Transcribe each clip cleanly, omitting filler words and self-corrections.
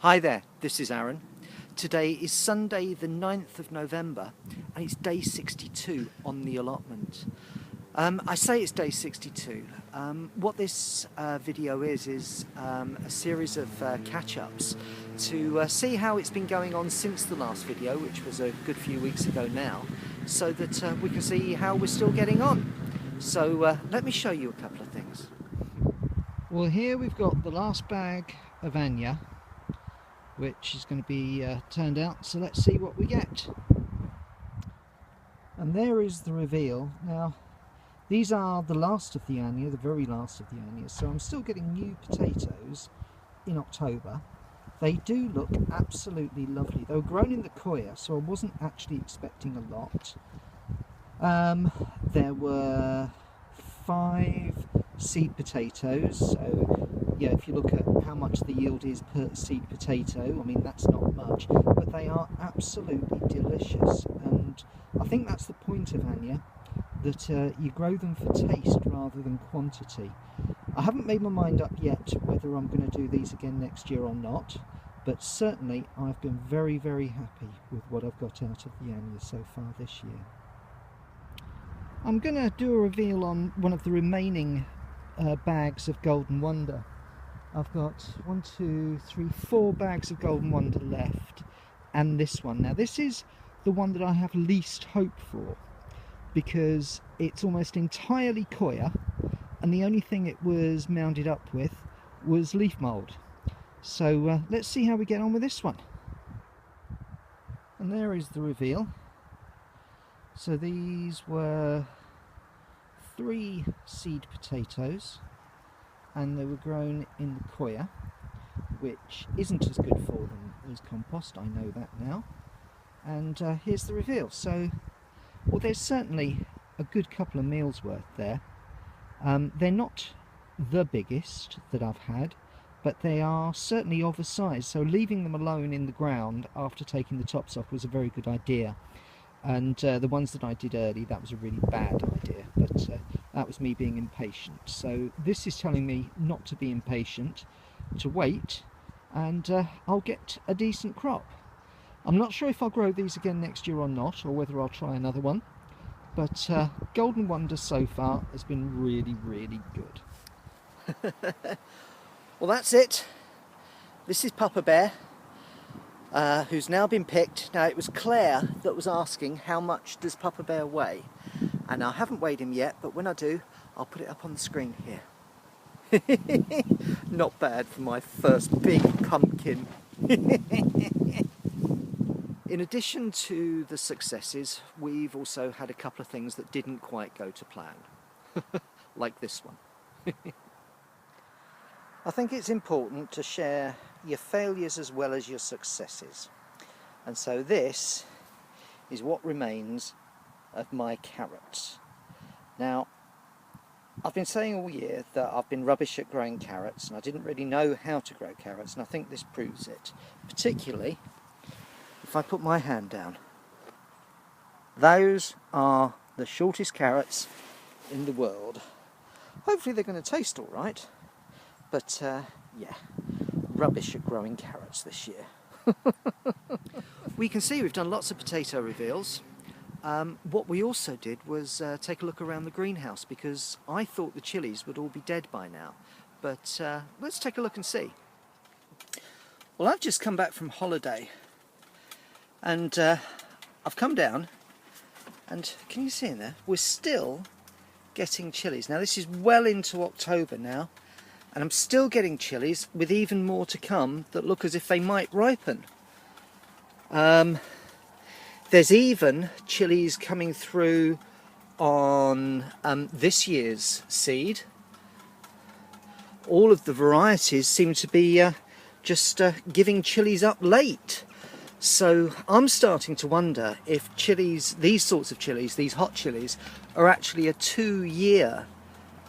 Hi there, this is Aaron. Today is Sunday the 9th of November and it's day 62 on the allotment. I say it's day 62. What this video is a series of catch-ups to see how it's been going on since the last video, which was a good few weeks ago now, so that we can see how we're still getting on. So let me show you a couple of things. Well, here we've got the last bag of Anya, which is going to be turned out, so let's see what we get. And there is the reveal. Now, these are the last of the Anya, the very last of the Anya, so I'm still getting new potatoes in October. They do look absolutely lovely. They were grown in the coir, so I wasn't actually expecting a lot. There were 5 seed potatoes, so yeah, if you look at how much the yield is per seed potato, I mean, that's not much, but they are absolutely delicious, and I think that's the point of Anya, that you grow them for taste rather than quantity. I haven't made my mind up yet whether I'm going to do these again next year or not, but certainly I've been very, very happy with what I've got out of the Anya so far this year. I'm going to do a reveal on one of the remaining bags of Golden Wonder. I've got 1, 2, 3, 4 bags of Golden Wonder left, and this one. Now this is the one that I have least hope for, because it's almost entirely coir, and the only thing it was mounded up with was leaf mould. So let's see how we get on with this one. And there is the reveal. So these were 3 seed potatoes, and they were grown in the coir, which isn't as good for them as compost, I know that now. And here's the reveal. So, well, there's certainly a good couple of meals worth there. They're not the biggest that I've had, but they are certainly of a size, so leaving them alone in the ground after taking the tops off was a very good idea. And the ones that I did early, that was a really bad idea, but that was me being impatient. So this is telling me not to be impatient, to wait, and I'll get a decent crop. I'm not sure if I'll grow these again next year or not, or whether I'll try another one, but Golden Wonder so far has been really, really good. Well, that's it. This is Papa Bear, who's now been picked. Now, it was Claire that was asking how much does Papa Bear weigh, and I haven't weighed him yet, but when I do, I'll put it up on the screen here. Not bad for my first big pumpkin. In addition to the successes, we've also had a couple of things that didn't quite go to plan, like this one. I think it's important to share your failures as well as your successes. And so this is what remains of my carrots. Now, I've been saying all year that I've been rubbish at growing carrots, and I didn't really know how to grow carrots, and I think this proves it. Particularly, if I put my hand down. Those are the shortest carrots in the world. Hopefully they're going to taste all right. But yeah, rubbish at growing carrots this year. We can see we've done lots of potato reveals. What we also did was take a look around the greenhouse, because I thought the chilies would all be dead by now. But let's take a look and see. Well, I've just come back from holiday, and I've come down, and can you see in there? We're still getting chilies. Now this is well into October now, and I'm still getting chilies, with even more to come that look as if they might ripen. There's even chilies coming through on this year's seed. All of the varieties seem to be just giving chilies up late. So I'm starting to wonder if chilies, these sorts of chilies, these hot chilies, are actually a 2-year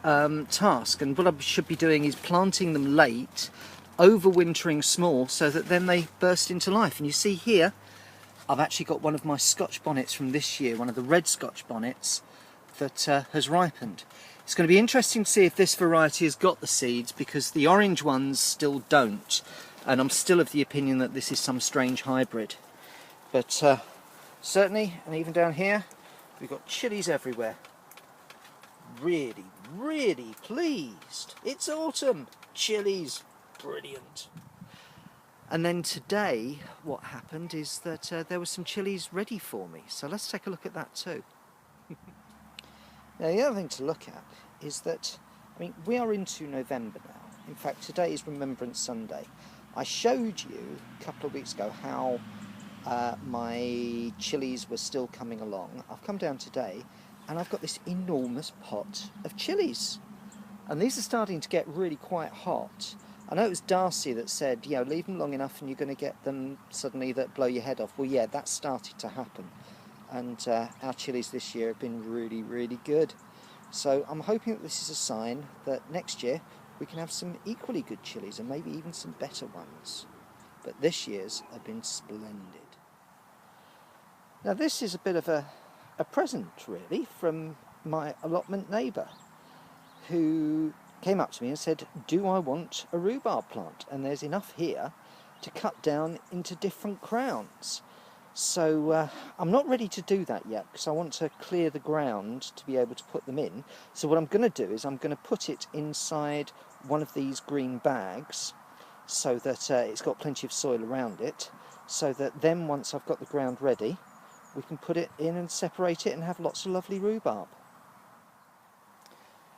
task, and what I should be doing is planting them late, overwintering small, so that then they burst into life. And you see here, I've actually got one of my Scotch bonnets from this year, one of the red Scotch bonnets that has ripened. It's going to be interesting to see if this variety has got the seeds, because the orange ones still don't. and I'm still of the opinion that this is some strange hybrid. But certainly, and even down here, we've got chilies everywhere. Really, really pleased. It's autumn. Chilies, brilliant. And then today, what happened is that there were some chilies ready for me. So let's take a look at that too. Now, the other thing to look at is that, I mean, we are into November now. In fact, today is Remembrance Sunday. I showed you a couple of weeks ago how my chilies were still coming along. I've come down today and I've got this enormous pot of chilies. And these are starting to get really quite hot. I know it was Darcy that said, you know, leave them long enough and you're going to get them suddenly that blow your head off. Well, yeah, that's started to happen. And our chilies this year have been really, really good. So I'm hoping that this is a sign that next year we can have some equally good chilies and maybe even some better ones. But this year's have been splendid. Now this is a bit of a present really from my allotment neighbour, who came up to me and said, do I want a rhubarb plant? And there's enough here to cut down into different crowns. So I'm not ready to do that yet because I want to clear the ground to be able to put them in. So what I'm going to do is I'm going to put it inside one of these green bags so that it's got plenty of soil around it, so that then once I've got the ground ready, we can put it in and separate it and have lots of lovely rhubarb.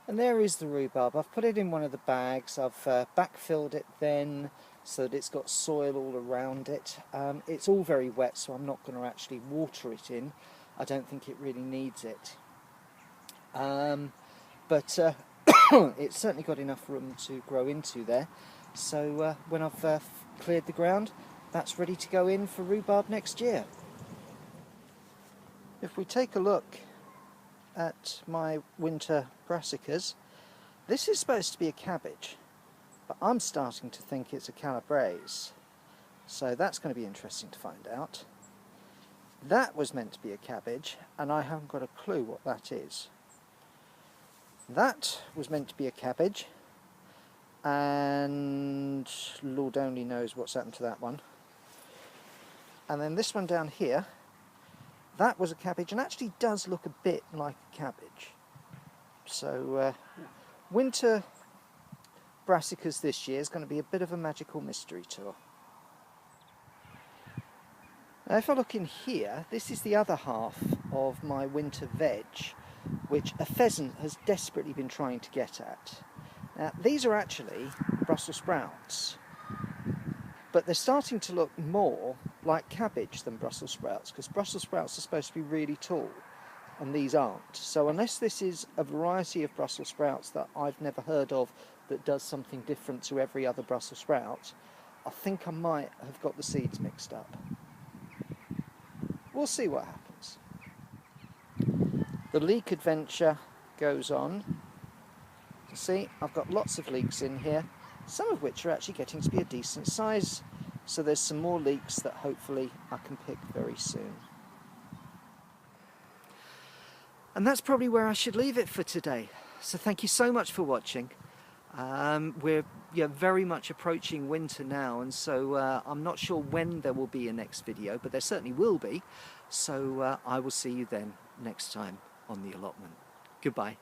And there is the rhubarb. I've put it in one of the bags. I've backfilled it then so that it's got soil all around it. It's all very wet, so I'm not going to actually water it in. I don't think it really needs it. But it's certainly got enough room to grow into there. So when I've cleared the ground, that's ready to go in for rhubarb next year. If we take a look at my winter brassicas, this is supposed to be a cabbage, but I'm starting to think it's a calabrese. So that's going to be interesting to find out. That was meant to be a cabbage, and I haven't got a clue what that is. That was meant to be a cabbage, and Lord only knows what's happened to that one. And then this one down here, that was a cabbage and actually does look a bit like a cabbage. So winter brassicas this year is going to be a bit of a magical mystery tour. Now if I look in here, this is the other half of my winter veg, which a pheasant has desperately been trying to get at. Now these are actually Brussels sprouts, but they're starting to look more like cabbage than Brussels sprouts, because Brussels sprouts are supposed to be really tall and these aren't. So unless this is a variety of Brussels sprouts that I've never heard of that does something different to every other Brussels sprout, I think I might have got the seeds mixed up. We'll see what happens. The leek adventure goes on. You see, I've got lots of leeks in here, some of which are actually getting to be a decent size. So there's some more leeks that hopefully I can pick very soon. And that's probably where I should leave it for today. So thank you so much for watching. We're very much approaching winter now, and so I'm not sure when there will be a next video, but there certainly will be. So I will see you then next time on The Allotment. Goodbye.